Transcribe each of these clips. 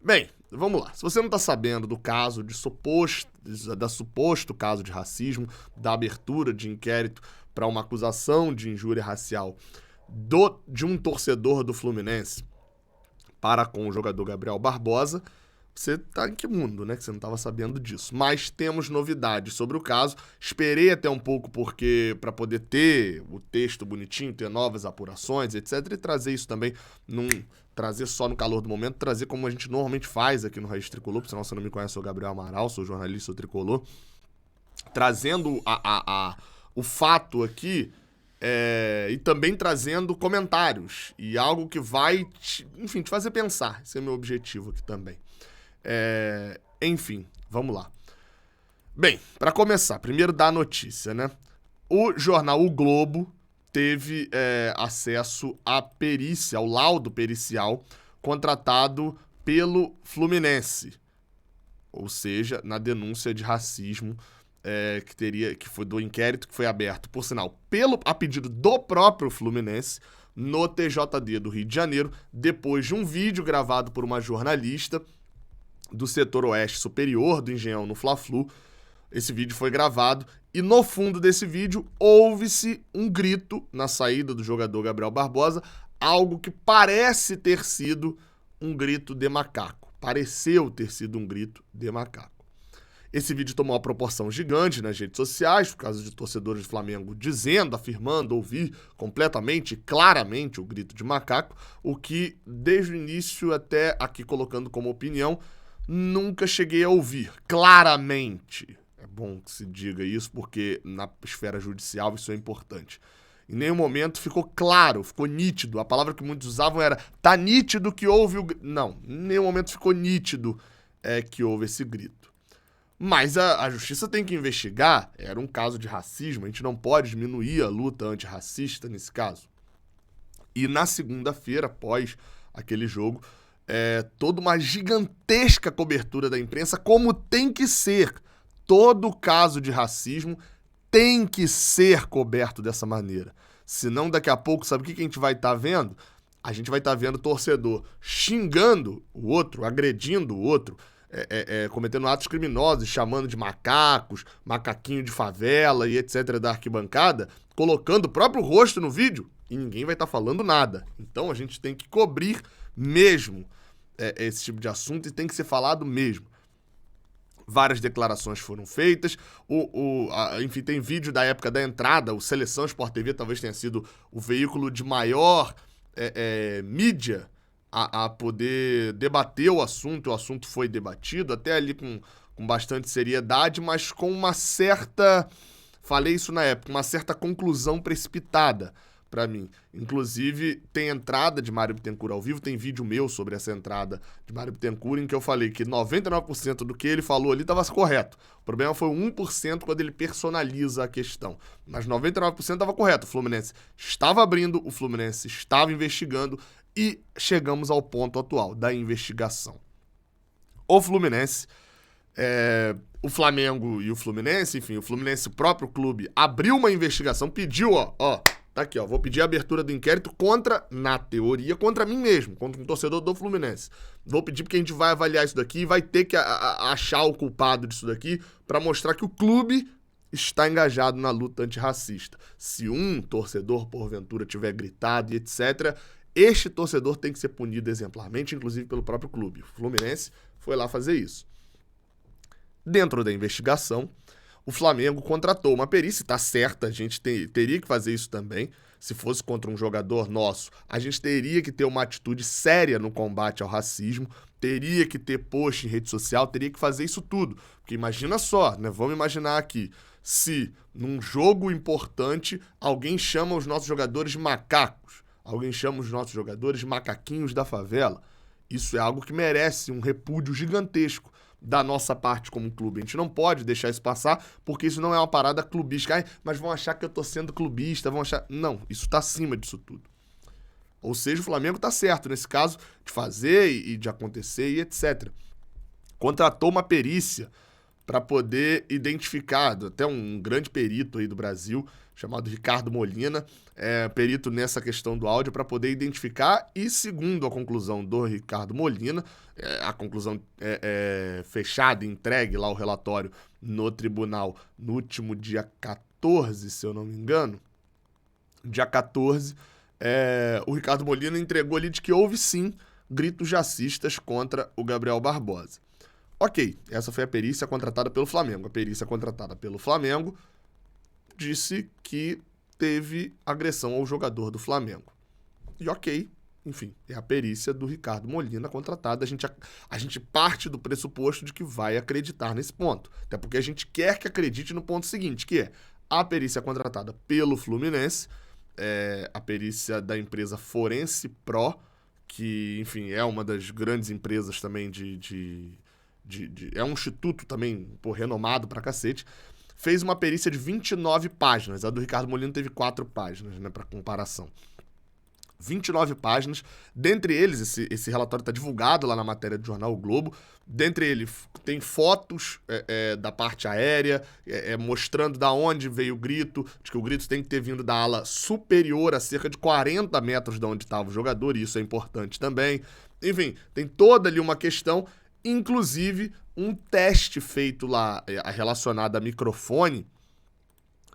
Bem, vamos lá. Se você não está sabendo do caso de suposto caso de racismo, da abertura de inquérito para uma acusação de injúria racial de um torcedor do Fluminense para com o jogador Gabriel Barbosa, você tá em que mundo, né? Que você não estava sabendo disso. Mas temos novidades sobre o caso. Esperei até um pouco porque para poder ter o texto bonitinho, ter novas apurações, etc. E trazer isso também, trazer só no calor do momento, trazer como a gente normalmente faz aqui no Raiz Tricolor. Porque senão você não me conhece, eu sou o Gabriel Amaral, sou jornalista, sou tricolor. Trazendo o fato aqui e também trazendo comentários. E algo que vai, te fazer pensar. Esse é o meu objetivo aqui também. Enfim, vamos lá. Bem, para começar, primeiro dar a notícia, né? O jornal O Globo teve acesso à perícia, ao laudo pericial contratado pelo Fluminense. Ou seja, na denúncia de racismo que foi do inquérito que foi aberto, por sinal, a pedido do próprio Fluminense, no TJD do Rio de Janeiro, depois de um vídeo gravado por uma jornalista do setor oeste superior do Engenhão no Fla-Flu. Esse vídeo foi gravado e no fundo desse vídeo houve-se um grito na saída do jogador Gabriel Barbosa, algo que parece ter sido um grito de macaco. Pareceu ter sido um grito de macaco. Esse vídeo tomou uma proporção gigante nas redes sociais, por causa de torcedores do Flamengo afirmando ouvir completamente, claramente o grito de macaco, o que desde o início até aqui colocando como opinião, nunca cheguei a ouvir claramente. É bom que se diga isso, porque na esfera judicial isso é importante. Em nenhum momento ficou claro, ficou nítido. A palavra que muitos usavam era tá nítido que houve o... Não, em nenhum momento ficou nítido que houve esse grito. Mas a justiça tem que investigar. Era um caso de racismo, a gente não pode diminuir a luta antirracista nesse caso. E na segunda-feira, após aquele jogo, toda uma gigantesca cobertura da imprensa, como tem que ser. Todo caso de racismo tem que ser coberto dessa maneira. Senão, daqui a pouco, sabe o que a gente vai estar vendo? A gente vai estar vendo o torcedor xingando o outro, agredindo o outro, cometendo atos criminosos, chamando de macacos, macaquinho de favela e etc. da arquibancada, colocando o próprio rosto no vídeo e ninguém vai estar falando nada. Então, a gente tem que cobrir mesmo esse tipo de assunto e tem que ser falado mesmo. Várias declarações foram feitas, enfim, tem vídeo da época da entrada, o Seleção Sport TV talvez tenha sido o veículo de maior mídia a poder debater o assunto foi debatido, até ali com bastante seriedade, mas com uma certa, falei isso na época, uma certa conclusão precipitada pra mim. Inclusive, tem entrada de Mário Bittencourt ao vivo, tem vídeo meu sobre essa entrada de Mário Bittencourt, em que eu falei que 99% do que ele falou ali estava correto. O problema foi o 1% quando ele personaliza a questão. Mas 99% estava correto. O Fluminense estava abrindo, o Fluminense estava investigando e chegamos ao ponto atual da investigação. O Fluminense, o Flamengo e o Fluminense, enfim, o Fluminense, o próprio clube, abriu uma investigação, pediu, tá aqui, vou pedir a abertura do inquérito na teoria, contra mim mesmo, contra um torcedor do Fluminense. Vou pedir porque a gente vai avaliar isso daqui e vai ter que achar o culpado disso daqui para mostrar que o clube está engajado na luta antirracista. Se um torcedor, porventura, tiver gritado e etc., este torcedor tem que ser punido exemplarmente, inclusive pelo próprio clube. O Fluminense foi lá fazer isso. Dentro da investigação, o Flamengo contratou uma perícia, tá certa, a gente teria que fazer isso também. Se fosse contra um jogador nosso, a gente teria que ter uma atitude séria no combate ao racismo, teria que ter post em rede social, teria que fazer isso tudo. Porque imagina só, né? Vamos imaginar aqui, se num jogo importante alguém chama os nossos jogadores de macacos, alguém chama os nossos jogadores de macaquinhos da favela, isso é algo que merece um repúdio gigantesco da nossa parte como clube. A gente não pode deixar isso passar, porque isso não é uma parada clubística. Mas vão achar que eu tô sendo clubista, vão achar... Não, isso tá acima disso tudo. Ou seja, o Flamengo tá certo nesse caso de fazer e de acontecer e etc. Contratou uma perícia para poder identificar, até um grande perito aí do Brasil, chamado Ricardo Molina, perito nessa questão do áudio, para poder identificar, e segundo a conclusão do Ricardo Molina, a conclusão fechada e entregue lá o relatório no tribunal no último dia 14, se eu não me engano, dia 14, o Ricardo Molina entregou ali de que houve sim gritos racistas contra o Gabriel Barbosa. Ok, essa foi a perícia contratada pelo Flamengo. A perícia contratada pelo Flamengo disse que teve agressão ao jogador do Flamengo. E ok, enfim, é a perícia do Ricardo Molina contratada. A gente parte do pressuposto de que vai acreditar nesse ponto. Até porque a gente quer que acredite no ponto seguinte, que é a perícia contratada pelo Fluminense, a perícia da empresa Forense Pro, que, enfim, é uma das grandes empresas também é um instituto também, renomado pra cacete, fez uma perícia de 29 páginas. A do Ricardo Molina teve 4 páginas, né, pra comparação. 29 páginas. Dentre eles, esse relatório está divulgado lá na matéria do jornal O Globo. Dentre eles, tem fotos da parte aérea, mostrando da onde veio o grito, de que o grito tem que ter vindo da ala superior a cerca de 40 metros de onde estava o jogador, e isso é importante também. Enfim, tem toda ali uma questão, inclusive um teste feito lá relacionado a microfone,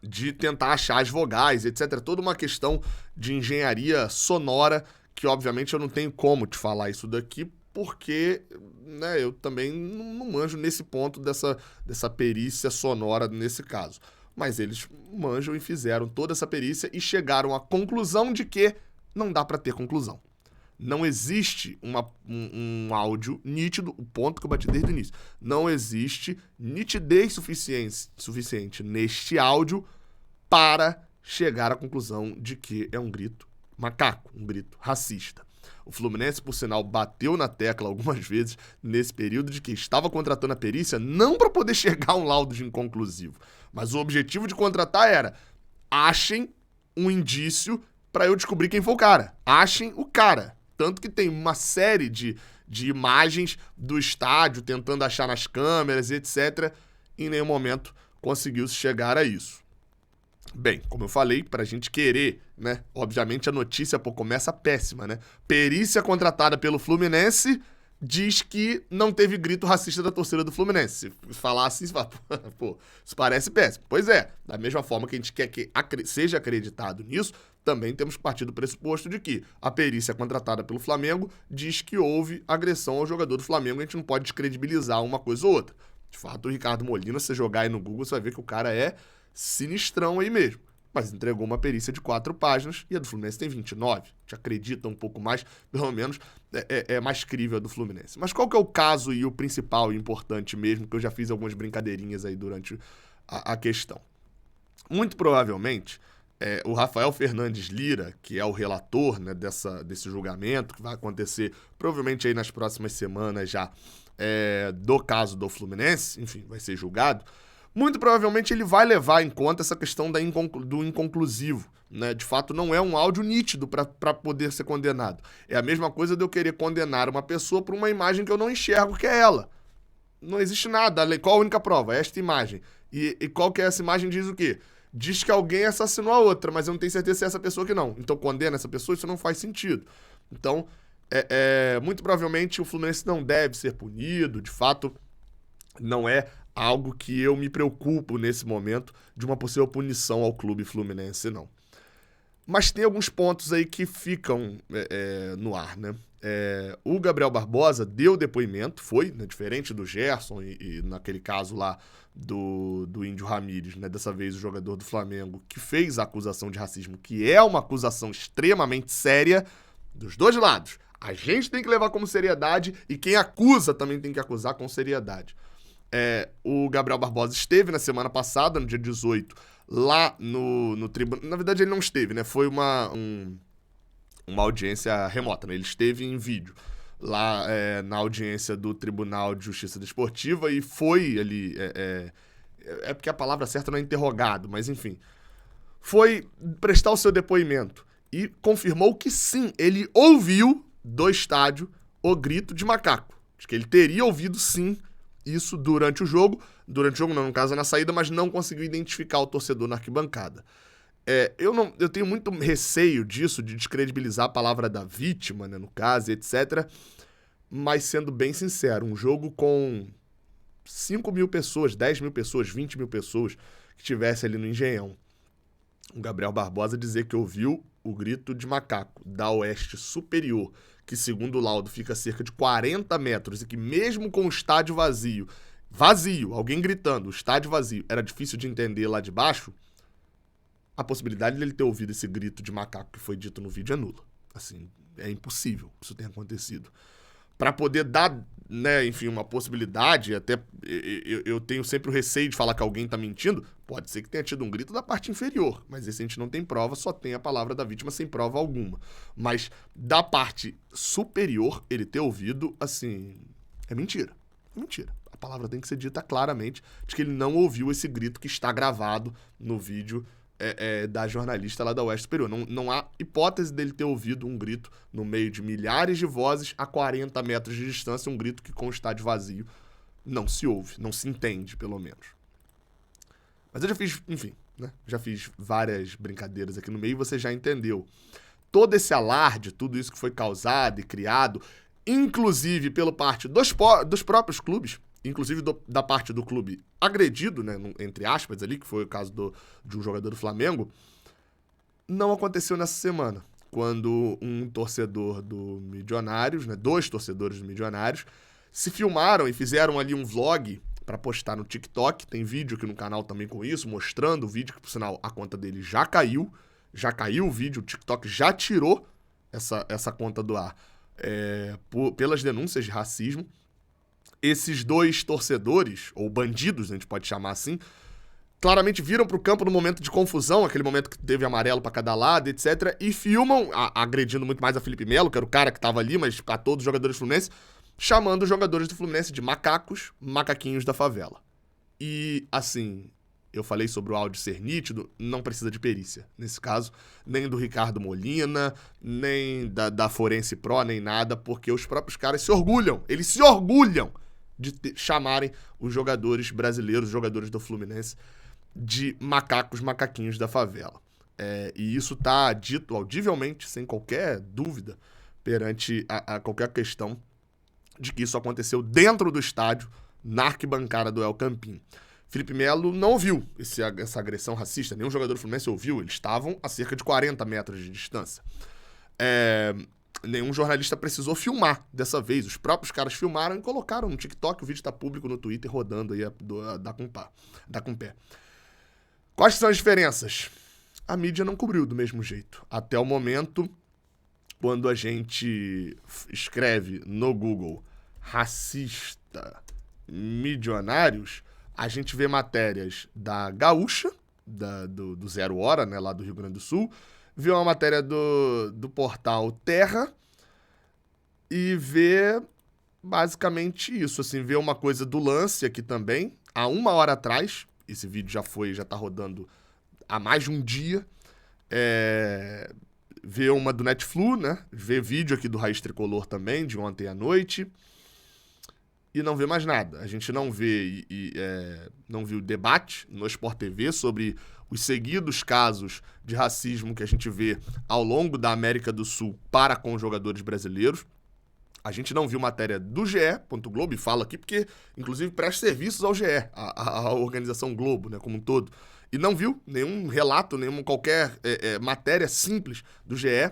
de tentar achar as vogais, etc. Toda uma questão de engenharia sonora, que obviamente eu não tenho como te falar isso daqui, porque, né, eu também não manjo nesse ponto dessa perícia sonora nesse caso. Mas eles manjam e fizeram toda essa perícia e chegaram à conclusão de que não dá para ter conclusão. Não existe um áudio nítido, o ponto que eu bati desde o início. Não existe nitidez suficiente neste áudio para chegar à conclusão de que é um grito macaco, um grito racista. O Fluminense, por sinal, bateu na tecla algumas vezes nesse período de que estava contratando a perícia não para poder chegar a um laudo inconclusivo, mas o objetivo de contratar era: achem um indício para eu descobrir quem foi o cara. Achem o cara. Tanto que tem uma série de imagens do estádio tentando achar nas câmeras, etc. Em nenhum momento conseguiu-se chegar a isso. Bem, como eu falei, pra gente querer, né? Obviamente a notícia, começa péssima, né? Perícia contratada pelo Fluminense diz que não teve grito racista da torcida do Fluminense. Se falar assim, você fala, pô, isso parece péssimo. Pois é, da mesma forma que a gente quer que seja acreditado nisso, também temos que partir do pressuposto de que a perícia contratada pelo Flamengo diz que houve agressão ao jogador do Flamengo, e a gente não pode descredibilizar uma coisa ou outra. De fato, o Ricardo Molina, se você jogar aí no Google, você vai ver que o cara é sinistrão aí mesmo. Mas entregou uma perícia de 4 páginas e a do Fluminense tem 29. A gente acredita um pouco mais, pelo menos é mais crível a do Fluminense. Mas qual que é o caso e o principal e importante mesmo, que eu já fiz algumas brincadeirinhas aí durante a questão? Muito provavelmente, o Rafael Fernandes Lira, que é o relator, né, desse julgamento, que vai acontecer provavelmente aí nas próximas semanas já, do caso do Fluminense, enfim, vai ser julgado. Muito provavelmente ele vai levar em conta essa questão do inconclusivo, né? De fato, não é um áudio nítido para poder ser condenado. É a mesma coisa de eu querer condenar uma pessoa por uma imagem que eu não enxergo, que é ela. Não existe nada. Qual a única prova? É esta imagem. E qual que é essa imagem? Diz o quê? Diz que alguém assassinou a outra, mas eu não tenho certeza se é essa pessoa que não. Então condena essa pessoa, isso não faz sentido. Então, muito provavelmente o Fluminense não deve ser punido. De fato, não é algo que eu me preocupo nesse momento de uma possível punição ao clube Fluminense, não. Mas tem alguns pontos aí que ficam no ar, né? O Gabriel Barbosa deu depoimento, foi, né, diferente do Gerson e naquele caso lá do Índio Ramírez, né? Dessa vez o jogador do Flamengo que fez a acusação de racismo, que é uma acusação extremamente séria dos dois lados. A gente tem que levar como seriedade e quem acusa também tem que acusar com seriedade. O Gabriel Barbosa esteve na semana passada, no dia 18, lá no tribunal. Na verdade, ele não esteve, né? Foi uma audiência remota, né? Ele esteve em vídeo lá na audiência do Tribunal de Justiça Desportiva e foi ali. Porque a palavra certa não é interrogado, mas enfim. Foi prestar o seu depoimento e confirmou que sim, ele ouviu do estádio o grito de macaco. De que ele teria ouvido sim isso durante o jogo não, no caso na saída, mas não conseguiu identificar o torcedor na arquibancada. Eu tenho muito receio disso, de descredibilizar a palavra da vítima, né, no caso, etc. Mas sendo bem sincero, um jogo com 5 mil pessoas, 10 mil pessoas, 20 mil pessoas que estivesse ali no Engenhão, o Gabriel Barbosa dizer que ouviu o grito de macaco da Oeste Superior, que segundo o laudo fica a cerca de 40 metros e que mesmo com o estádio vazio, alguém gritando, o estádio vazio, era difícil de entender lá de baixo, a possibilidade dele ter ouvido esse grito de macaco que foi dito no vídeo é nula. Assim, é impossível que isso tenha acontecido. Para poder dar, né, enfim, uma possibilidade, até eu tenho sempre o receio de falar que alguém tá mentindo, pode ser que tenha tido um grito da parte inferior, mas esse a gente não tem prova, só tem a palavra da vítima sem prova alguma. Mas da parte superior, ele ter ouvido, assim, é mentira. É mentira. A palavra tem que ser dita claramente de que ele não ouviu esse grito que está gravado no vídeo da jornalista lá da Oeste Superior. Não há hipótese dele ter ouvido um grito no meio de milhares de vozes a 40 metros de distância, um grito que com o estádio vazio não se ouve, não se entende, pelo menos. Mas eu já fiz, enfim, né? Já fiz várias brincadeiras aqui no meio e você já entendeu. Todo esse alarde, tudo isso que foi causado e criado, inclusive pela parte dos próprios clubes, inclusive da parte do clube agredido, né, entre aspas ali, que foi o caso de um jogador do Flamengo, não aconteceu nessa semana, quando um torcedor do Milionários, né, 2 torcedores do Milionários, se filmaram e fizeram ali um vlog para postar no TikTok, tem vídeo aqui no canal também com isso, mostrando o vídeo, que por sinal a conta dele já caiu o vídeo, o TikTok já tirou essa conta do ar pelas denúncias de racismo. Esses 2 torcedores, ou bandidos, a gente pode chamar assim, claramente viram pro campo no momento de confusão, aquele momento que teve amarelo pra cada lado, etc, e filmam, agredindo muito mais a Felipe Melo, que era o cara que tava ali, mas a todos os jogadores do Fluminense, chamando os jogadores do Fluminense de macacos, macaquinhos da favela. E, assim, eu falei sobre o áudio ser nítido, não precisa de perícia, nesse caso, nem do Ricardo Molina, nem da Forense Pro, nem nada, porque os próprios caras se orgulham, eles se orgulham de chamarem os jogadores brasileiros, os jogadores do Fluminense, de macaquinhos da favela. E isso tá dito audivelmente, sem qualquer dúvida, perante a qualquer questão de que isso aconteceu dentro do estádio, na arquibancada do El Campín. Felipe Melo não ouviu essa agressão racista, nenhum jogador do Fluminense ouviu, eles estavam a cerca de 40 metros de distância. Nenhum jornalista precisou filmar dessa vez. Os próprios caras filmaram e colocaram no TikTok. O vídeo tá público no Twitter, rodando aí dá com pé. Quais são as diferenças? A mídia não cobriu do mesmo jeito. Até o momento, quando a gente escreve no Google racista Milionários, a gente vê matérias da Gaúcha, do Zero Hora, né, lá do Rio Grande do Sul, vê uma matéria do portal Terra e vê basicamente isso, assim, vê uma coisa do Lance aqui também, há 1 hora atrás, esse vídeo já tá rodando há mais de um dia, vê uma do Netflix, né, vê vídeo aqui do Raiz Tricolor também, de ontem à noite, e não vê mais nada. A gente não vê não viu debate no Sport TV sobre os seguidos casos de racismo que a gente vê ao longo da América do Sul para com jogadores brasileiros. A gente não viu matéria do GE. Globo, e falo aqui porque, inclusive, presta serviços ao GE, a organização Globo, né, como um todo. E não viu nenhum relato, nenhuma qualquer matéria simples do GE.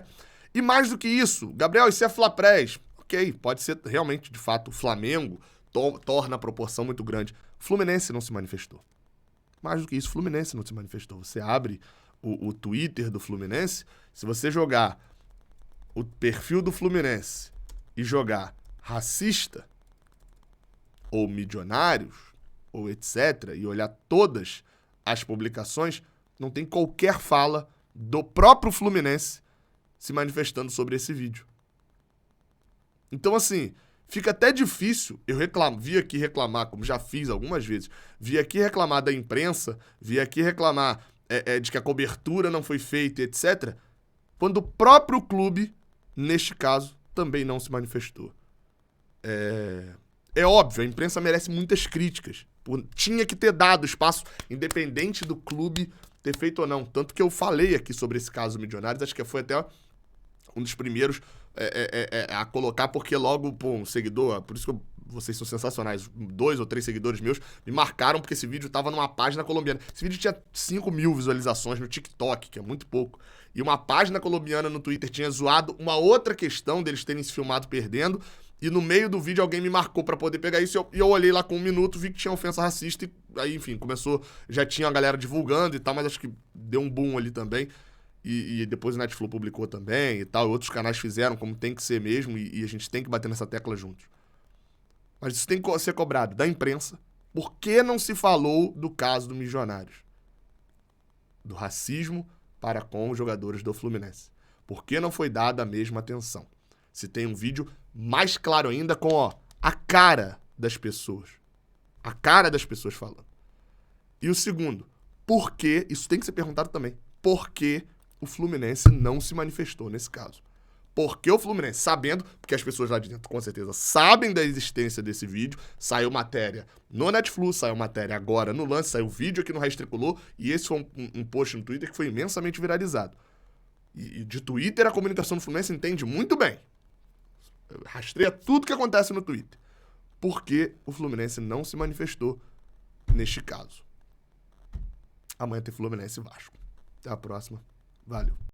E mais do que isso, Gabriel, isso é Flapress. Ok, pode ser realmente, de fato, o Flamengo torna a proporção muito grande. O Fluminense não se manifestou. Mais do que isso, o Fluminense não se manifestou. Você abre o Twitter do Fluminense, se você jogar o perfil do Fluminense e jogar racista, ou milionários, ou etc., e olhar todas as publicações, não tem qualquer fala do próprio Fluminense se manifestando sobre esse vídeo. Então, assim, fica até difícil, vi aqui reclamar, como já fiz algumas vezes, vi aqui reclamar da imprensa, vi aqui reclamar de que a cobertura não foi feita, etc., quando o próprio clube, neste caso, também não se manifestou. É óbvio, a imprensa merece muitas críticas. Tinha que ter dado espaço, independente do clube ter feito ou não. Tanto que eu falei aqui sobre esse caso Milionários, acho que foi até um dos primeiros a colocar, porque logo, pô, um seguidor, por isso que vocês são sensacionais, 2 ou 3 seguidores meus me marcaram porque esse vídeo tava numa página colombiana. Esse vídeo tinha 5 mil visualizações no TikTok, que é muito pouco. E uma página colombiana no Twitter tinha zoado uma outra questão deles terem se filmado perdendo. E no meio do vídeo alguém me marcou pra poder pegar isso e eu olhei lá com 1 minuto, vi que tinha ofensa racista e aí, enfim, começou, já tinha a galera divulgando e tal, mas acho que deu um boom ali também. E depois o Netflix publicou também e tal, e outros canais fizeram, como tem que ser mesmo, e a gente tem que bater nessa tecla juntos. Mas isso tem que ser cobrado da imprensa. Por que não se falou do caso do Milionários? Do racismo para com os jogadores do Fluminense. Por que não foi dada a mesma atenção? Se tem um vídeo mais claro ainda com, ó, a cara das pessoas. A cara das pessoas falando. E o segundo, por que, isso tem que ser perguntado também, por que o Fluminense não se manifestou nesse caso? Por que o Fluminense, sabendo, porque as pessoas lá de dentro com certeza sabem da existência desse vídeo, saiu matéria no Netflix, saiu matéria agora no Lance, saiu vídeo aqui no Raiz Tricolor, e esse foi um post no Twitter que foi imensamente viralizado. E de Twitter a comunicação do Fluminense entende muito bem. Rastreia tudo que acontece no Twitter. Por que o Fluminense não se manifestou neste caso? Amanhã tem Fluminense e Vasco. Até a próxima. Valeu.